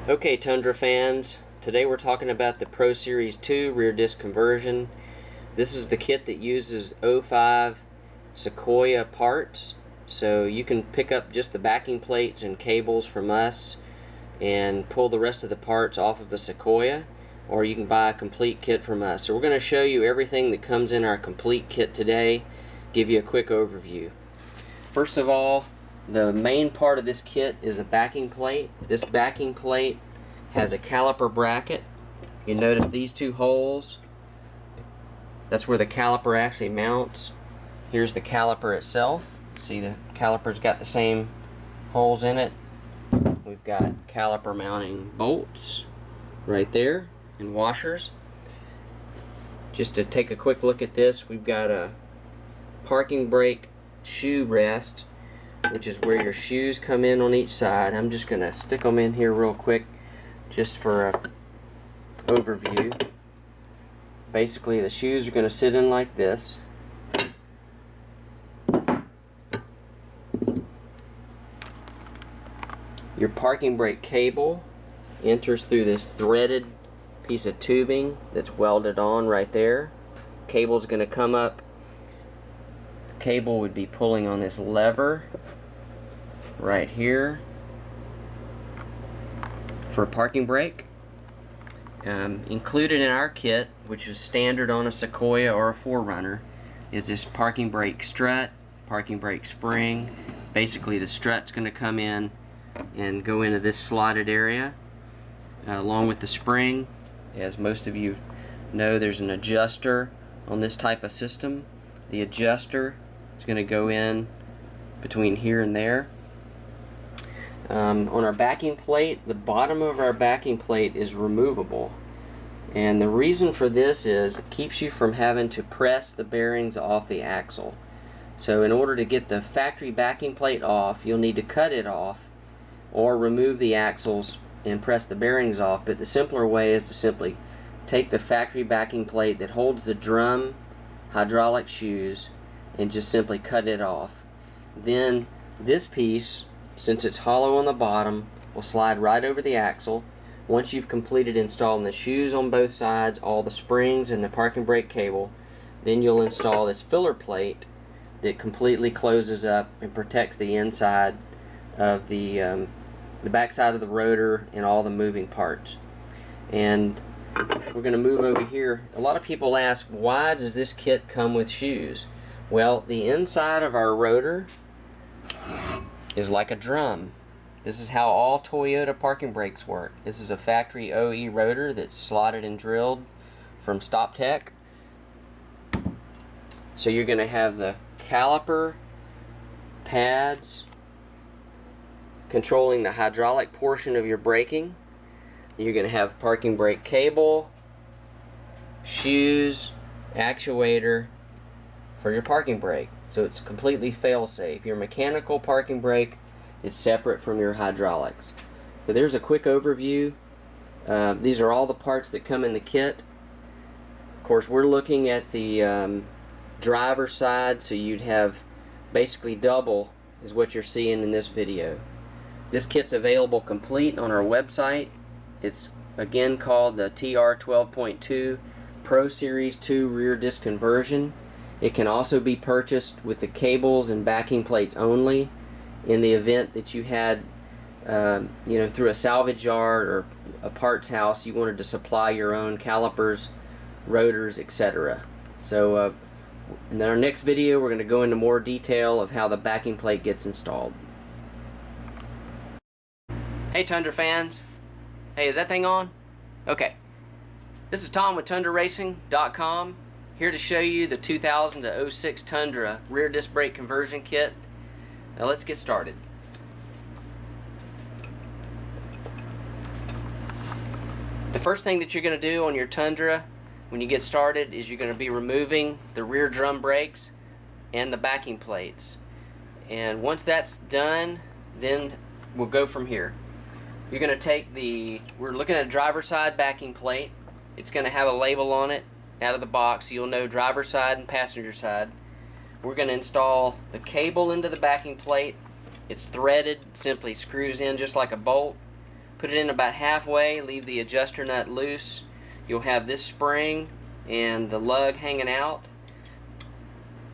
Okay, Tundra fans, today we're talking about the Pro Series 2 rear disc conversion. This is the kit that uses 05 Sequoia parts, so you can pick up just the backing plates and cables from us and pull the rest of the parts off of a Sequoia, or you can buy a complete kit from us. So we're going to show you everything that comes in our complete kit today, give you a quick overview. First of all, the main part of this kit is a backing plate. This backing plate has a caliper bracket. You notice these two holes. That's where the caliper actually mounts. Here's the caliper itself. See, the caliper's got the same holes in it. We've got caliper mounting bolts right there and washers. Just to take a quick look at this, we've got a parking brake shoe rest, which is where your shoes come in on each side. I'm just going to stick them in here real quick just for a overview. Basically, the shoes are going to sit in like this. Your parking brake cable enters through this threaded piece of tubing that's welded on right there. Cable's going to come up. Cable would be pulling on this lever right here for a parking brake. Included in our kit, which is standard on a Sequoia or a 4Runner, is this parking brake strut, parking brake spring. Basically, the strut's going to come in and go into this slotted area along with the spring. As most of you know, there's an adjuster on this type of system. The adjuster is going to go in between here and there. On our backing plate, the bottom of our backing plate is removable, and the reason for this is it keeps you from having to press the bearings off the axle. So in order to get the factory backing plate off, you'll need to cut it off or remove the axles and press the bearings off. But the simpler way is to simply take the factory backing plate that holds the drum hydraulic shoes and just simply cut it off. Then this piece, since it's hollow on the bottom, will slide right over the axle. Once you've completed installing the shoes on both sides, all the springs and the parking brake cable, then you'll install this filler plate that completely closes up and protects the inside of the back side of the rotor and all the moving parts. And we're going to move over here. A lot of people ask, why does this kit come with shoes? Well, the inside of our rotor is like a drum. This is how all Toyota parking brakes work. This is a factory OE rotor that's slotted and drilled from Stop Tech. So you're going to have the caliper pads controlling the hydraulic portion of your braking. You're going to have parking brake cable, shoes, actuator for your parking brake. So it's completely fail-safe. Your mechanical parking brake is separate from your hydraulics. So there's a quick overview. These are all the parts that come in the kit. Of course, we're looking at the driver's side, so you'd have basically double is what you're seeing in this video. This kit's available complete on our website. It's again called the TR12.2 Pro Series 2 rear disc conversion. It can also be purchased with the cables and backing plates only in the event that you had, through a salvage yard or a parts house, you wanted to supply your own calipers, rotors, etc. So in our next video, we're going to go into more detail of how the backing plate gets installed. Hey Tundra fans. Hey, is that thing on? Okay. This is Tom with TundraRacing.com. Here to show you the 2000 to 06 Tundra rear disc brake conversion kit. Now let's get started. The first thing that you're going to do on your Tundra when you get started is you're going to be removing the rear drum brakes and the backing plates. And once that's done, then we'll go from here. You're going to take we're looking at a driver's side backing plate. It's going to have a label on it out of the box, so you'll know driver's side and passenger side. We're going to install the cable into the backing plate. It's threaded, simply screws in just like a bolt. Put it in about halfway, leave the adjuster nut loose. You'll have this spring and the lug hanging out.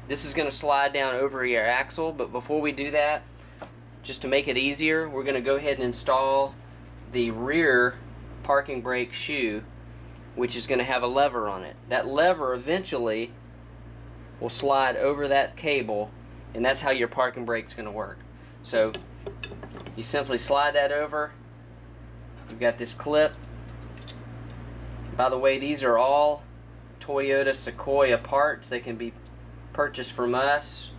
This is going to slide down over your axle, but before we do that, just to make it easier, we're going to go ahead and install the rear parking brake shoe, which is going to have a lever on it. That lever eventually will slide over that cable, and that's how your parking brake is going to work. So you simply slide that over. You've got this clip. By the way, these are all Toyota Sequoia parts. They can be purchased from us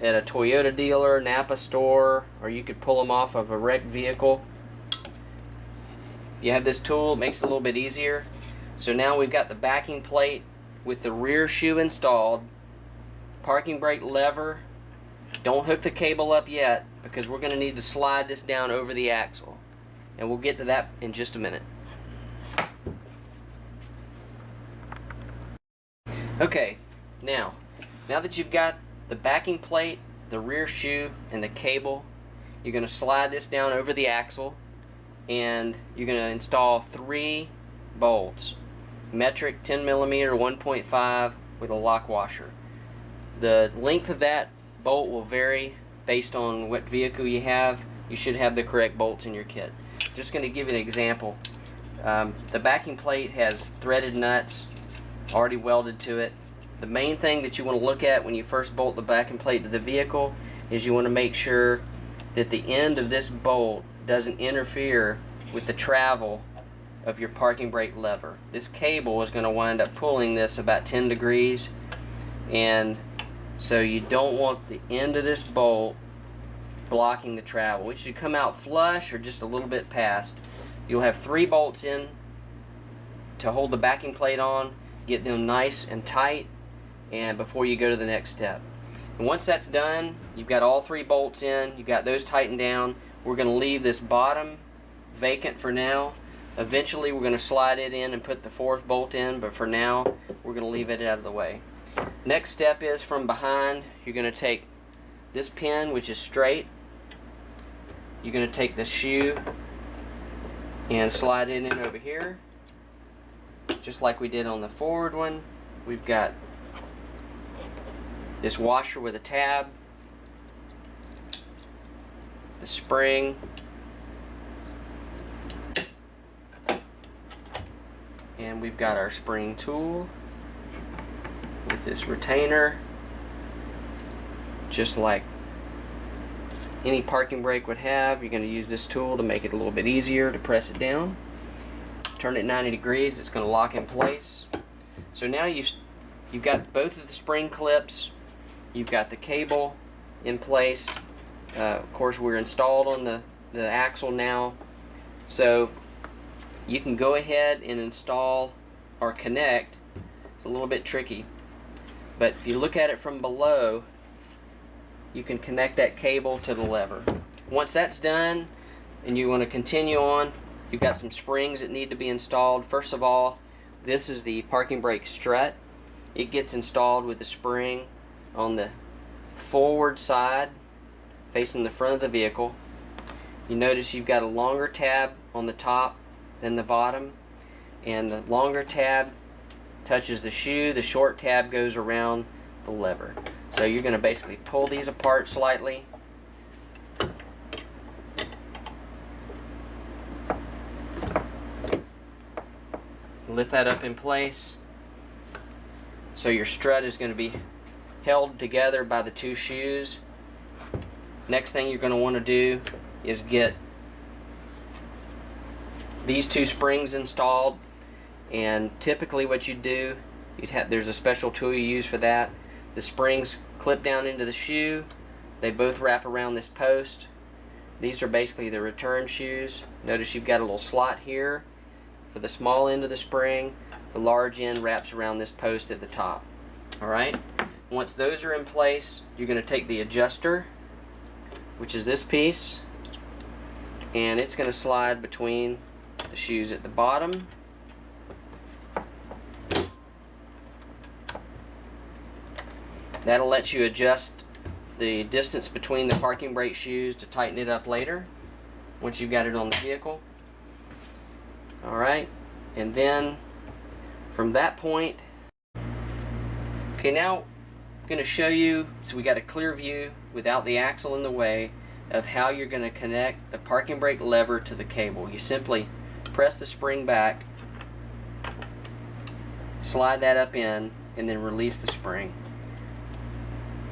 at a Toyota dealer, Napa store, or you could pull them off of a wrecked vehicle. You have this tool, it makes it a little bit easier. So now we've got the backing plate with the rear shoe installed, parking brake lever. Don't hook the cable up yet because we're going to need to slide this down over the axle, and we'll get to that in just a minute. Okay, now that you've got the backing plate, the rear shoe, and the cable, you're going to slide this down over the axle, and you're going to install 3 bolts. Metric 10mm 1.5 with a lock washer. The length of that bolt will vary based on what vehicle you have. You should have the correct bolts in your kit. Just going to give you an example. The backing plate has threaded nuts already welded to it. The main thing that you want to look at when you first bolt the backing plate to the vehicle is you want to make sure that the end of this bolt doesn't interfere with the travel of your parking brake lever. This cable is going to wind up pulling this about 10 degrees, and so you don't want the end of this bolt blocking the travel. It should come out flush or just a little bit past. You'll have 3 bolts in to hold the backing plate on. Get them nice and tight, and before you go to the next step. And once that's done, you've got all 3 bolts in, you've got those tightened down. We're going to leave this bottom vacant for now. Eventually we're going to slide it in and put the 4th bolt in, but for now we're going to leave it out of the way. Next step is from behind, you're going to take this pin, which is straight. You're going to take the shoe and slide it in over here, just like we did on the forward one. We've got this washer with a tab, the spring, and we've got our spring tool with this retainer, just like any parking brake would have. You're going to use this tool to make it a little bit easier to press it down. Turn it 90 degrees, it's going to lock in place. So now you've got both of the spring clips, you've got the cable in place. Of course, we're installed on the axle now, so you can go ahead and install or connect. It's a little bit tricky, but if you look at it from below, you can connect that cable to the lever. Once that's done and you want to continue on, you've got some springs that need to be installed. First of all, this is the parking brake strut. It gets installed with the spring on the forward side facing the front of the vehicle. You notice you've got a longer tab on the top than the bottom, and the longer tab touches the shoe, the short tab goes around the lever. So you're going to basically pull these apart slightly. Lift that up in place. So your strut is going to be held together by the 2 shoes. Next thing you're going to want to do is get these 2 springs installed, and typically what you do, there's a special tool you use for that. The springs clip down into the shoe. They both wrap around this post. These are basically the return shoes. Notice you've got a little slot here for the small end of the spring. The large end wraps around this post at the top. Alright, once those are in place, you're going to take the adjuster, which is this piece, and it's going to slide between the shoes at the bottom. That'll let you adjust the distance between the parking brake shoes to tighten it up later once you've got it on the vehicle. Alright, and then from that point, okay, now I'm going to show you, so we got a clear view without the axle in the way, of how you're going to connect the parking brake lever to the cable. You simply press the spring back, slide that up in, and then release the spring.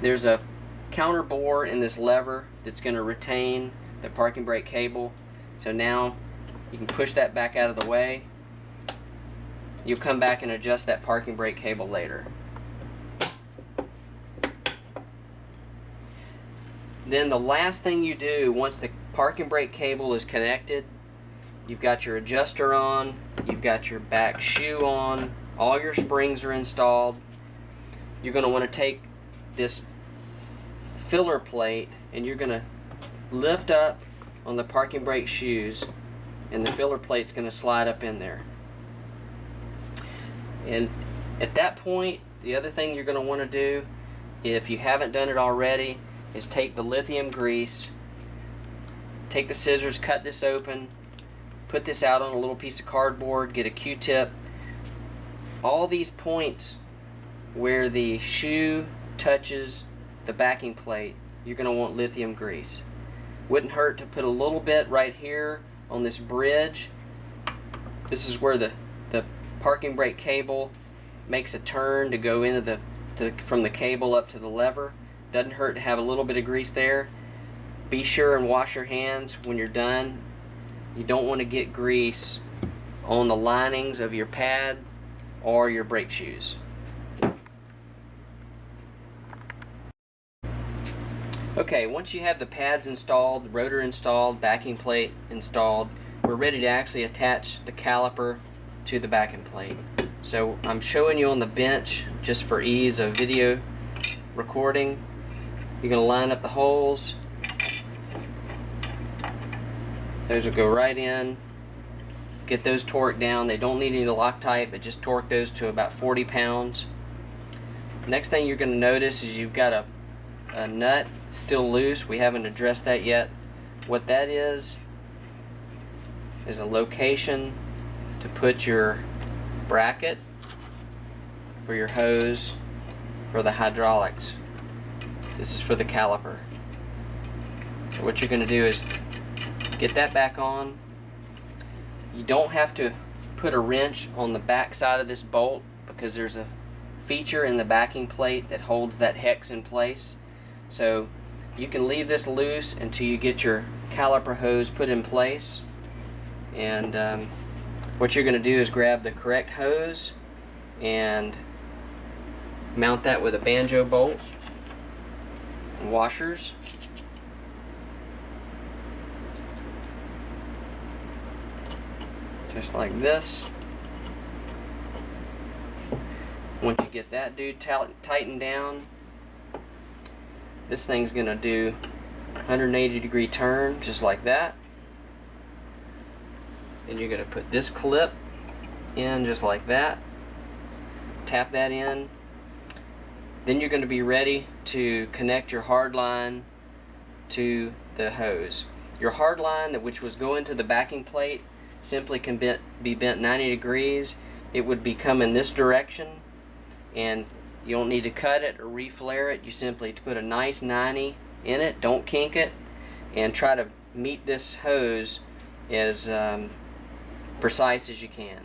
There's a counter bore in this lever that's going to retain the parking brake cable. So now you can push that back out of the way. You'll come back and adjust that parking brake cable later. Then the last thing you do once the parking brake cable is connected, you've got your adjuster on, you've got your back shoe on, all your springs are installed. You're going to want to take this filler plate and you're going to lift up on the parking brake shoes, and the filler plate's going to slide up in there. And at that point, the other thing you're going to want to do, if you haven't done it already, is take the lithium grease, take the scissors, cut this open, put this out on a little piece of cardboard, get a Q-tip. All these points where the shoe touches the backing plate, you're going to want lithium grease. Wouldn't hurt to put a little bit right here on this bridge. This is where the parking brake cable makes a turn to go into from the cable up to the lever. Doesn't hurt to have a little bit of grease there. Be sure and wash your hands when you're done. You don't want to get grease on the linings of your pad or your brake shoes. Okay, once you have the pads installed, the rotor installed, backing plate installed, we're ready to actually attach the caliper to the backing plate. So I'm showing you on the bench just for ease of video recording. You're going to line up the holes. Those will go right in. Get those torqued down. They don't need any Loctite, but just torque those to about 40 pounds. Next thing you're going to notice is you've got a nut still loose. We haven't addressed that yet. What that is a location to put your bracket for your hose for the hydraulics. This is for the caliper. So what you're going to do is get that back on. You don't have to put a wrench on the back side of this bolt because there's a feature in the backing plate that holds that hex in place. So you can leave this loose until you get your caliper hose put in place. And what you're going to do is grab the correct hose and mount that with a banjo bolt and washers. Just like this. Once you get that dude tightened down, this thing's going to do 180-degree turn just like that. Then you're going to put this clip in just like that. Tap that in. Then you're going to be ready to connect your hard line to the hose. Your hard line, which was going to the backing plate, simply can be bent 90 degrees. It would be coming this direction, and you don't need to cut it or reflare it. You simply put a nice 90 in it, don't kink it, and try to meet this hose as precise as you can.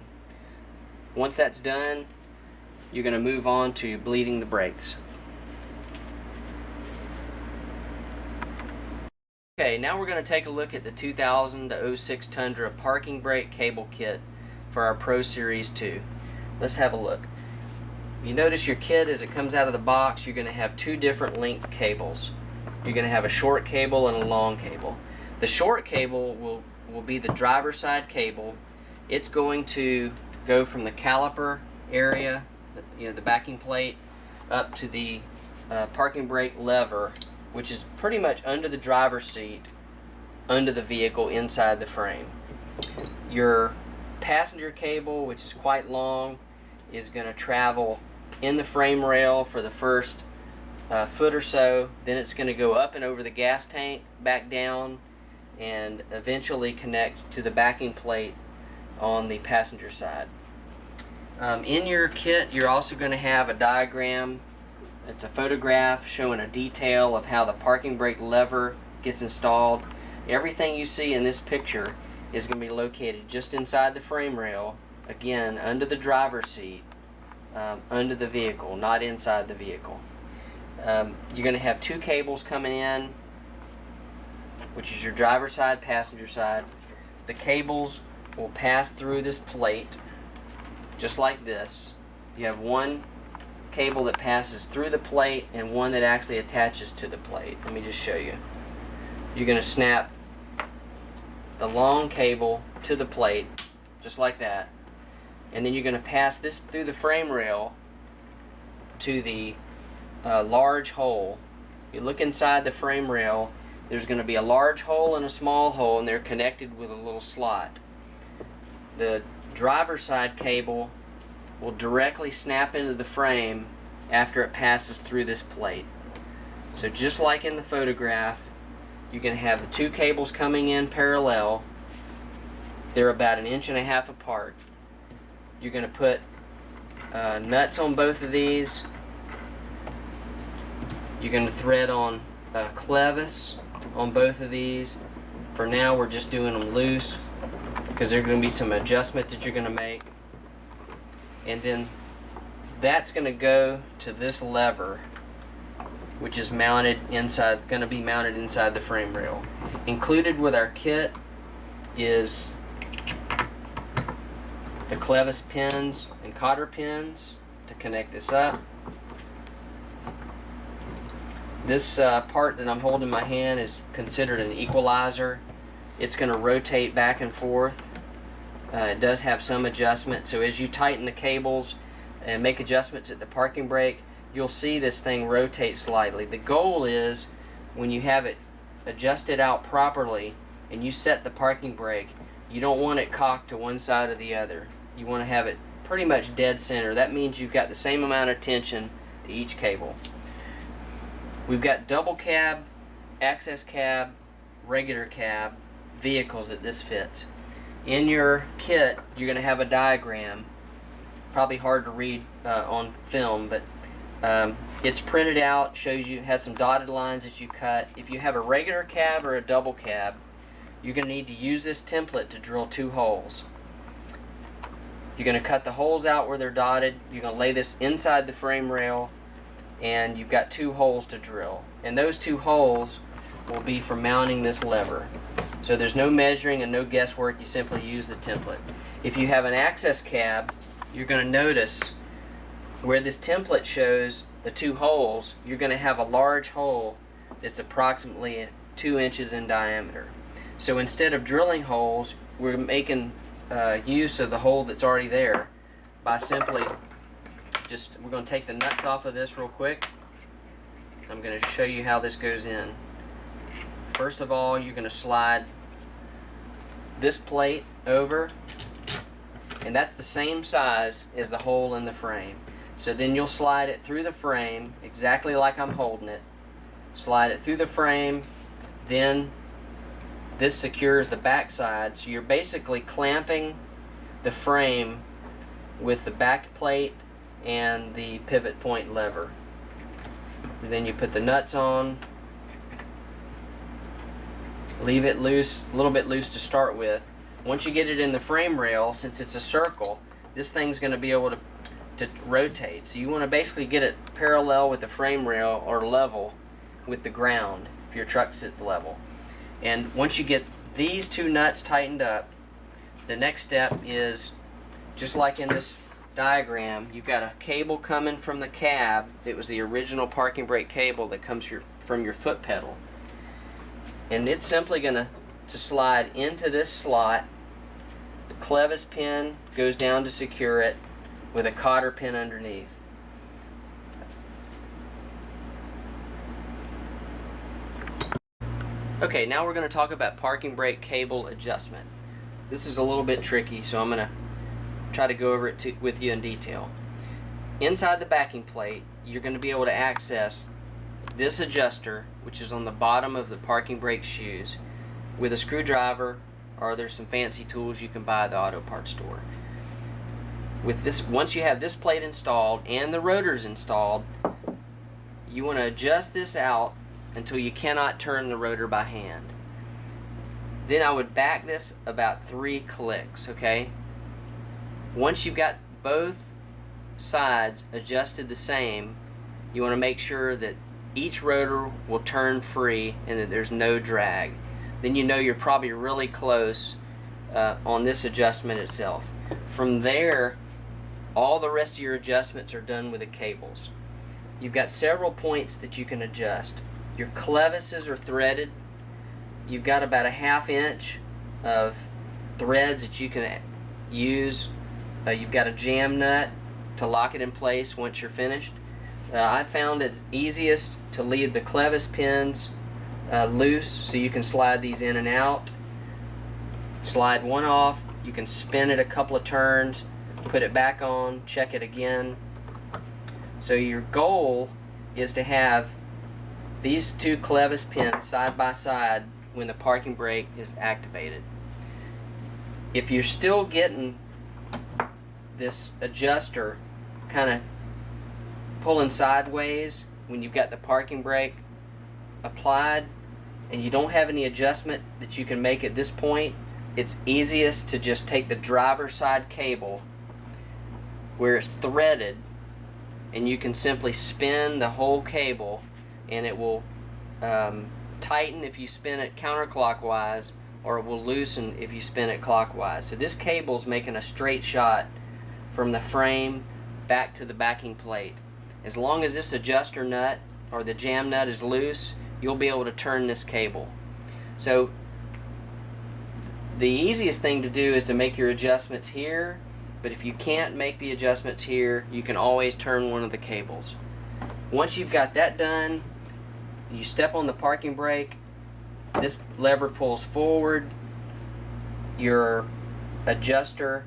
Once that's done, you're going to move on to bleeding the brakes. Okay, now we're going to take a look at the 2000 to 06 Tundra parking brake cable kit for our Pro Series 2. Let's have a look. You notice your kit, as it comes out of the box, you're going to have two different length cables. You're going to have a short cable and a long cable. The short cable will be the driver's side cable. It's going to go from the caliper area, the backing plate, up to the parking brake lever, which is pretty much under the driver's seat, under the vehicle, inside the frame. Your passenger cable, which is quite long, is going to travel in the frame rail for the first foot or so. Then it's going to go up and over the gas tank, back down, and eventually connect to the backing plate on the passenger side. In your kit, you're also going to have a diagram. It's a photograph showing a detail of how the parking brake lever gets installed. Everything you see in this picture is going to be located just inside the frame rail, again under the driver's seat, under the vehicle, not inside the vehicle. You're going to have two cables coming in, which is your driver's side, passenger side. The cables will pass through this plate just like this. You have one cable that passes through the plate and one that actually attaches to the plate. Let me just show you. You're going to snap the long cable to the plate just like that, and then you're going to pass this through the frame rail to the large hole. You look inside the frame rail, there's going to be a large hole and a small hole, and they're connected with a little slot. The driver's side cable will directly snap into the frame after it passes through this plate. So just like in the photograph, you're going to have the two cables coming in parallel. They're about 1.5 inches apart. You're going to put nuts on both of these. You're going to thread on a clevis on both of these. For now, we're just doing them loose because there's going to be some adjustment that you're going to make. And then that's going to go to this lever, which is mounted inside, going to be mounted inside the frame rail. Included with our kit is the clevis pins and cotter pins to connect this up. This part that I'm holding in my hand is considered an equalizer. It's going to rotate back and forth. It does have some adjustment, so as you tighten the cables and make adjustments at the parking brake, you'll see this thing rotate slightly. The goal is, when you have it adjusted out properly and you set the parking brake, you don't want it cocked to one side or the other. You want to have it pretty much dead center. That means you've got the same amount of tension to each cable. We've got double cab, access cab, regular cab vehicles that this fits. In your kit, you're going to have a diagram. Probably hard to read on film, but it's printed out, shows you, has some dotted lines that you cut. If you have a regular cab or a double cab, you're going to need to use this template to drill 2 holes. You're going to cut the holes out where they're dotted. You're going to lay this inside the frame rail, and you've got 2 holes to drill. And those 2 holes will be for mounting this lever. So there's no measuring and no guesswork, you simply use the template. If you have an access cab, you're going to notice where this template shows the 2 holes, you're going to have a large hole that's approximately 2 inches in diameter. So instead of drilling holes, we're making use of the hole that's already there by simply we're going to take the nuts off of this real quick. I'm going to show you how this goes in. First of all, you're going to slide this plate over, and that's the same size as the hole in the frame. So then you'll slide it through the frame exactly like I'm holding it. Slide it through the frame, then this secures the back side, so you're basically clamping the frame with the back plate and the pivot point lever. And then you put the nuts on, leave it loose, a little bit loose to start with. Once you get it in the frame rail, since it's a circle, this thing's going to be able to rotate. So you want to basically get it parallel with the frame rail or level with the ground if your truck sits level. And once you get these 2 nuts tightened up, the next step is, just like in this diagram, you've got a cable coming from the cab. It was the original parking brake cable that comes from your foot pedal. And it's simply going to slide into this slot. The clevis pin goes down to secure it with a cotter pin underneath. Okay, now we're going to talk about parking brake cable adjustment. This is a little bit tricky, so I'm going to try to go over it with you in detail. Inside the backing plate, you're going to be able to access this adjuster, which is on the bottom of the parking brake shoes, with a screwdriver or there's some fancy tools you can buy at the auto parts store. With this, once you have this plate installed and the rotors installed, you want to adjust this out until you cannot turn the rotor by hand. Then I would back this about 3 clicks, okay? Once you've got both sides adjusted the same, you want to make sure that each rotor will turn free and that there's no drag. Then you know you're probably really close on this adjustment itself. From there, all the rest of your adjustments are done with the cables. You've got several points that you can adjust. Your clevises are threaded. You've got about a 1/2 inch of threads that you can use. You've got a jam nut to lock it in place once you're finished. I found it easiest to leave the clevis pins loose so you can slide these in and out. Slide one off, you can spin it a couple of turns, put it back on, check it again. So your goal is to have these 2 clevis pins side by side when the parking brake is activated. If you're still getting this adjuster kind of pulling sideways when you've got the parking brake applied and you don't have any adjustment that you can make at this point, it's easiest to just take the driver's side cable where it's threaded, and you can simply spin the whole cable and it will tighten if you spin it counterclockwise, or it will loosen if you spin it clockwise. So this cable's making a straight shot from the frame back to the backing plate. As long as this adjuster nut or the jam nut is loose, you'll be able to turn this cable. So the easiest thing to do is to make your adjustments here, but if you can't make the adjustments here, you can always turn one of the cables. Once you've got that done, you step on the parking brake, this lever pulls forward, your adjuster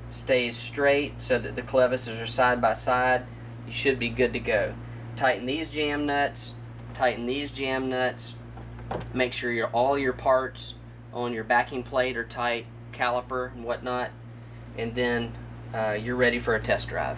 stays straight so that the clevises are side by side. You should be good to go. Tighten these jam nuts, tighten these jam nuts, make sure all your parts on your backing plate are tight, caliper and whatnot, and then you're ready for a test drive.